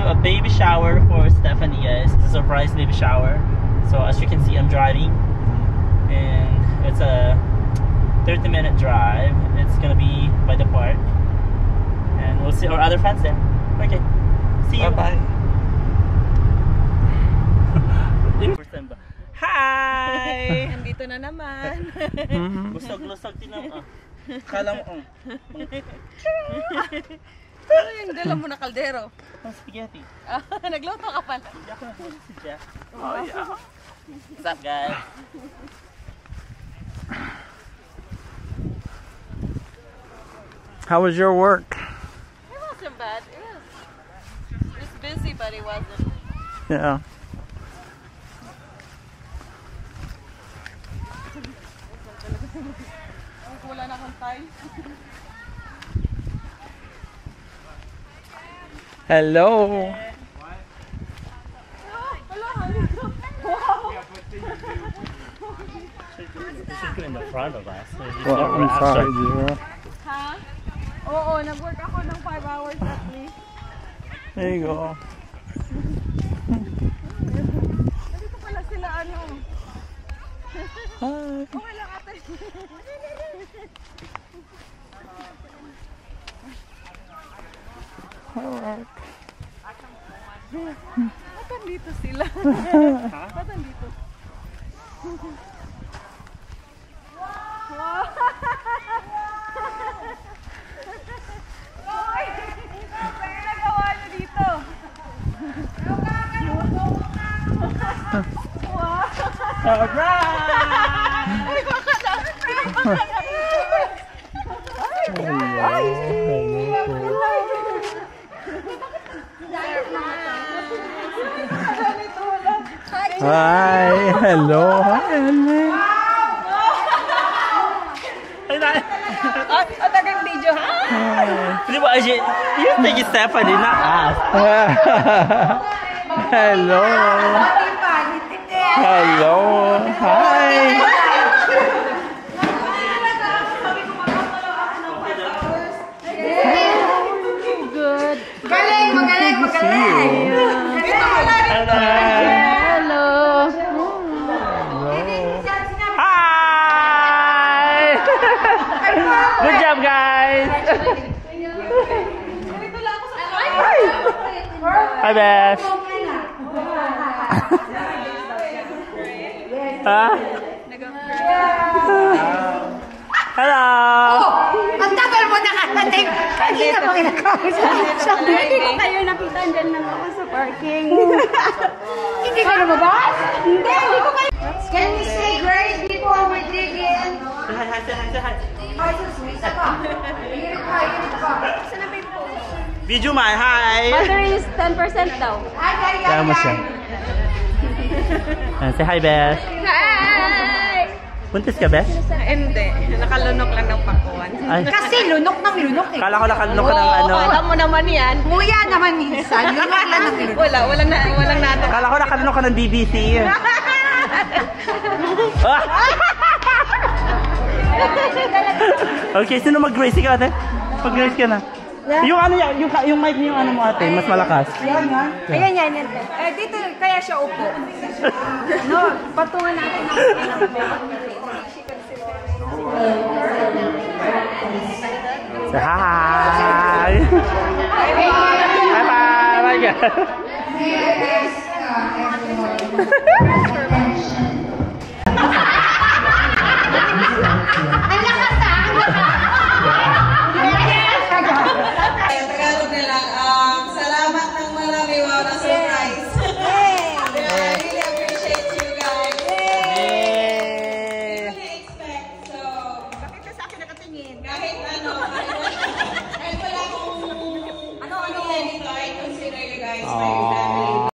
a baby shower for Stephanie, guys. It's a surprise baby shower. So as you can see, I'm driving, and it's a 30-minute drive. It's gonna be by the park, and we'll see our other friends there. Okay, see you. Bye. Hi! Nandito na naman. Lusog-lusog din naman. Kala mo, Ano yung dala mo na kaldero? ang spaghetti. Nagluto ka pala. Hindi ako si Jeff. Oh, yeah. What's up, guys? How was your work? It wasn't bad. It was busy, but it wasn't. Yeah. Wala na akong time. Hello. Should go in the front of us. Well, I'm sorry, dear. Ha? Oo, nag-work ako ng 5 hours at least. There you go. Nandito pala sila, ano. Hi. Okay lang, ate. Alright. Ba't nandito sila? Ba't nandito? Wow! Ay! Ano nagawa niyo dito? Wow! Ay, baka na! Ay! Hi. Hello. Hi, Ellen. Tagang video, ha? Di ba, you think it's Stephanie, not us. Hello. Hello. Hi. Good. Magaling, magaling, magaling. Hello. Hi! Good job, guys! Hi, Beth! Huh? Hello! Ang tagal mo nakatating. Kanina mo kinakausap. Hindi ko kayo nakita, dyan lang ako sa parking. Hindi ka lumabas? Hindi ko kayo. Can we say grace before we dig in? Say hi, say hi, say hi. Ay, suswisa ka. Hirit ka, hirit ka. Video man, hi! Battery is 10% daw. Ay, ay, ay, Kaya mo siya. Say hi, Beth. Hi! Buntis ka, Beth? Hindi. Nakalunok lang ng pakuan. Ay, Kasi lunok na lunok eh. kala ko nakalunok ka ng ano. Alam mo naman yan. Muya naman minsan. Lunok lang ng lunok. Walang nato. Kala ko nakalunok ka ng BBC. Okay, sino mag-grace ka, ate? Mag-grace ka na. Yung ano yung mic niyo, yung ano mo, ate, mas malakas. Ayan nga. Ayan yan. Dito kaya siya upo. No, patungan natin ng Say hi! Bye-bye! Bye, guys!